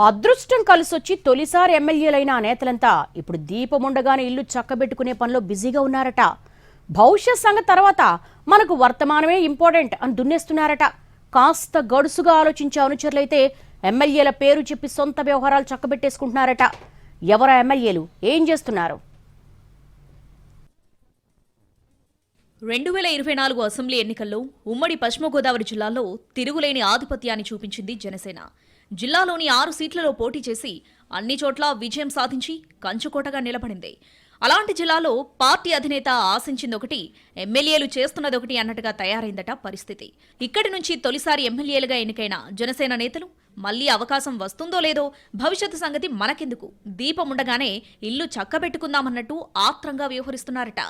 అదృష్టం కలిసొచ్చి తొలిసారి ఎమ్మెల్యేలైన ఆ నేతలంతా ఇప్పుడు దీపముండగానే ఇల్లు చక్కబెట్టుకునే పనిలో బిజీగా ఉన్నారట. భవిష్యత్ సంగతి తర్వాత మనకు వర్తమానమే ఇంపార్టెంట్ అని దున్నేస్తున్నారట. కాస్త గడుసుగా ఆలోచించే అనుచరులైతే ఎమ్మెల్యేల పేరు చెప్పి సొంత వ్యవహారాలు చక్కబెట్టేసుకుంటున్నారట. ఎవరా ఎమ్మెల్యేలు, ఏం చేస్తున్నారు? 2024 అసెంబ్లీ ఎన్నికల్లో ఉమ్మడి పశ్చిమ గోదావరి జిల్లాలో తిరుగులేని ఆధిపత్యాన్ని చూపించింది జనసేన. జిల్లాలోని 6 సీట్లలో పోటీ చేసి అన్ని చోట్ల విజయం సాధించి కంచుకోటగా నిలబడింది. అలాంటి జిల్లాలో పార్టీ అధినేత ఆశించిందొకటి, ఎమ్మెల్యేలు చేస్తున్నదొకటి అన్నట్టుగా తయారైందట పరిస్థితి. ఇక్కడి నుంచి తొలిసారి ఎమ్మెల్యేలుగా ఎన్నికైన జనసేన నేతలు మళ్లీ అవకాశం వస్తుందో లేదో భవిష్యత్తు సంగతి మనకెందుకు, దీపముండగానే ఇల్లు చక్కబెట్టుకుందామన్నట్టు ఆత్రంగా వ్యవహరిస్తున్నారట.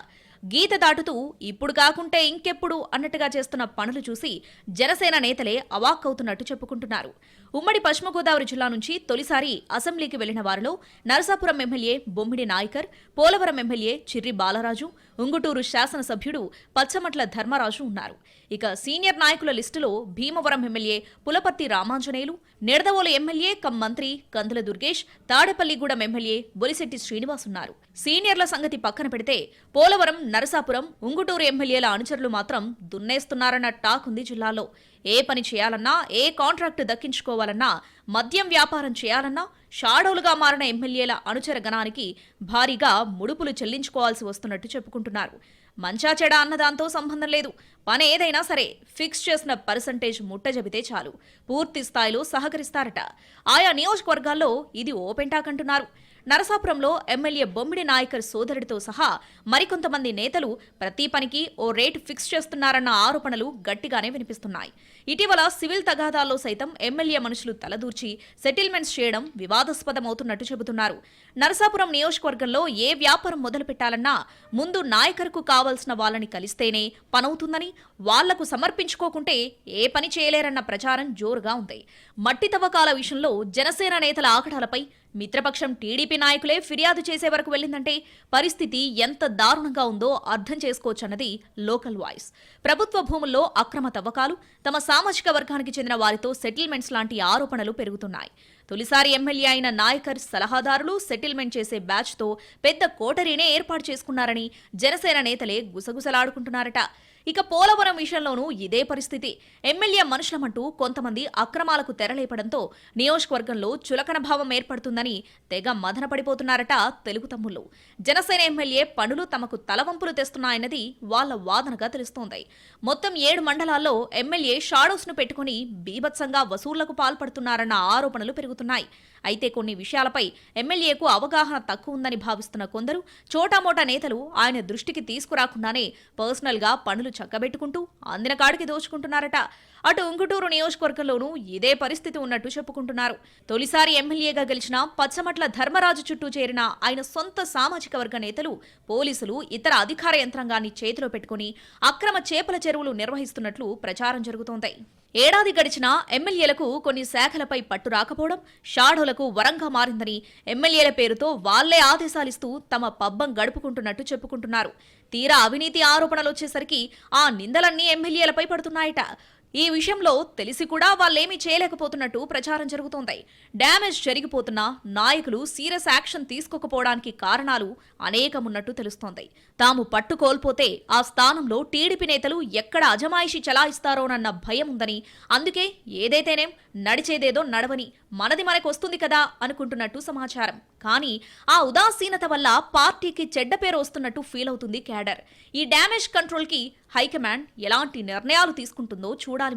గీత దాటుతూ ఇప్పుడు కాకుంటే ఇంకెప్పుడు అన్నట్టుగా చేస్తున్న పనులు చూసి జనసేన నేతలే అవాక్కవుతున్నట్టు చెప్పుకుంటున్నారు. ఉమ్మడి పశ్చిమ గోదావరి జిల్లా నుంచి తొలిసారి అసెంబ్లీకి వెళ్లిన వారిలో నరసాపురం ఎమ్మెల్యే బొమ్మిడి నాయకర్, పోలవరం ఎమ్మెల్యే చిర్రి బాలరాజు, ఉంగుటూరు శాసనసభ్యుడు పచ్చమట్ల ధర్మరాజు ఉన్నారు. ఇక సీనియర్ నాయకుల లిస్టులో Bhimavaram MLA Pulaparthi Ramanjaneyulu, Nidadavolu MLA come మంత్రి కందుల దుర్గేష్, తాడేపల్లిగూడెం ఎమ్మెల్యే బొలిశెట్టి శ్రీనివాస్ ఉన్నారు. సీనియర్ల సంగతి పక్కన పెడితే పోలవరం, నరసాపురం, ఉంగుటూరు ఎమ్మెల్యేల అనుచరులు మాత్రం దున్నేస్తున్నారన్న టాక్ ఉంది జిల్లాలో. ఏ పని చేయాలన్నా, ఏ కాంట్రాక్టు దక్కించుకోవాలన్నా, మద్యం వ్యాపారం చేయాలన్నా షాడోలుగా మారిన ఎమ్మెల్యేల అనుచర గణానికి భారీగా ముడుపులు చెల్లించుకోవాల్సి వస్తున్నట్టు చెప్పుకుంటున్నారు. మంచా చెడా అన్నదాంతో సంబంధం లేదు, పని ఏదైనా సరే ఫిక్స్ చేసిన పర్సంటేజ్ ముట్ట చెబితే చాలు పూర్తి స్థాయిలో సహకరిస్తారట. ఆయా నియోజకవర్గాల్లో ఇది ఓపెన్ టాక్ అంటున్నారు. నరసాపురంలో ఎమ్మెల్యే బొమ్మిడి నాయకర్ సోదరుడితో సహా మరికొంతమంది నేతలు ప్రతి పనికి ఓ రేటు ఫిక్స్ చేస్తున్నారన్న ఆరోపణలు గట్టిగానే వినిపిస్తున్నాయి. ఇటీవల సివిల్ తగాదాల్లో సైతం ఎమ్మెల్యే మనుషులు తలదూర్చి సెటిల్మెంట్స్ చేయడం వివాదాస్పదమవుతున్నట్టు చెబుతున్నారు. నరసాపురం నియోజకవర్గంలో ఏ వ్యాపారం మొదలు పెట్టాలన్నా ముందు నాయకర్కు కావాల్సిన వాళ్ళని కలిస్తేనే పనవుతుందని, వాళ్లకు సమర్పించుకోకుంటే ఏ పని చేయలేరన్న ప్రచారం జోరుగా ఉంది. మట్టి తవ్వకాల విషయంలో జనసేన నేతల ఆగడాలపై మిత్రపక్షం టీడీపీ నాయకులే ఫిర్యాదు చేసే వరకు వెళ్లిందంటే పరిస్థితి ఎంత దారుణంగా ఉందో అర్థం చేసుకోవచ్చన్నది లోకల్ వాయిస్. ప్రభుత్వ భూముల్లో అక్రమ తవ్వకాలు, తమ సామాజిక వర్గానికి చెందిన వారితో సెటిల్మెంట్స్ లాంటి ఆరోపణలు పెరుగుతున్నాయి. తొలిసారి ఎమ్మెల్యే అయిన నాయకర్ సలహాదారులు సెటిల్మెంట్ చేసే బ్యాచ్తో పెద్ద కోటరీనే ఏర్పాటు చేసుకున్నారని జనసేన నేతలే గుసగుసలాడుకుంటున్నారట. ఇక పోలవరం విషయంలోనూ ఇదే పరిస్థితి. ఎమ్మెల్యే మనుషులమంటూ కొంతమంది అక్రమాలకు తెరలేపడంతో నియోజకవర్గంలో చులకన భావం ఏర్పడుతుందని తెగ మదన పడిపోతున్నారట తెలుగు తమ్ముళ్లు. జనసేన ఎమ్మెల్యే పనులు తమకు తలవంపులు తెస్తున్నాయన్నది వాళ్ల వాదనగా తెలుస్తోంది. మొత్తం 7 మండలాల్లో ఎమ్మెల్యే షాడోస్ ను పెట్టుకుని బీభత్సంగా వసూళ్లకు పాల్పడుతున్నారన్న ఆరోపణలు పెరుగుతున్నాయి. అయితే కొన్ని విషయాలపై ఎమ్మెల్యేకు అవగాహన తక్కువ ఉందని భావిస్తున్న కొందరు చోటామోటా నేతలు ఆయన దృష్టికి తీసుకురాకుండానే పర్సనల్ గా పనులు చక్కబెట్టుకుంటూ అందిన కాడికి దోచుకుంటున్నారట. అటు ఉంగుటూరు నియోజకవర్గంలోనూ ఇదే పరిస్థితి ఉన్నట్టు చెప్పుకుంటున్నారు. తొలిసారి ఎమ్మెల్యేగా గెలిచిన పచ్చమట్ల ధర్మరాజు చుట్టూ చేరిన ఆయన సొంత సామాజిక వర్గ నేతలు, పోలీసులు, ఇతర అధికార యంత్రాంగాన్ని చేతిలో పెట్టుకుని అక్రమ చేపల చెరువులు నిర్వహిస్తున్నట్లు ప్రచారం జరుగుతోంది. ఏడాది గడిచినా ఎమ్మెల్యేలకు కొన్ని శాఖలపై పట్టు రాకపోవడం షాడోలకు వరంగా మారిందని ఎమ్మెల్యేల పేరుతో వాళ్లే ఆదేశాలిస్తూ తమ పబ్బం గడుపుకుంటున్నట్టు చెప్పుకుంటున్నారు. తీరా అవినీతి ఆరోపణలొచ్చేసరికి ఆ నిందలన్నీ ఎమ్మెల్యేలపై పడుతున్నాయట. ఈ విషయంలో తెలిసి కూడా వాళ్ళేమీ చేయలేకపోతున్నట్టు ప్రచారం జరుగుతోంది. డ్యామేజ్ జరిగిపోతున్నా నాయకులు సీరియస్ యాక్షన్ తీసుకోకపోవడానికి కారణాలు అనేకమున్నట్టు తెలుస్తోంది. తాము పట్టు కోల్పోతే ఆ స్థానంలో టీడీపీ నేతలు ఎక్కడ అజమాయిషి చలాయిస్తారోనన్న భయం ఉందని, అందుకే ఏదైతేనేం నడిచేదేదో నడవని, మనది మనకొస్తుంది కదా అనుకుంటున్నట్టు సమాచారం. కానీ ఆ ఉదాసీనత వల్ల పార్టీకి చెడ్డ పేరు వస్తున్నట్టు ఫీల్ అవుతుంది క్యాడర్. ఈ డ్యామేజ్ కంట్రోల్ కి హైకమాండ్ ఎలాంటి నిర్ణయాలు తీసుకుంటుందో చూడాలి.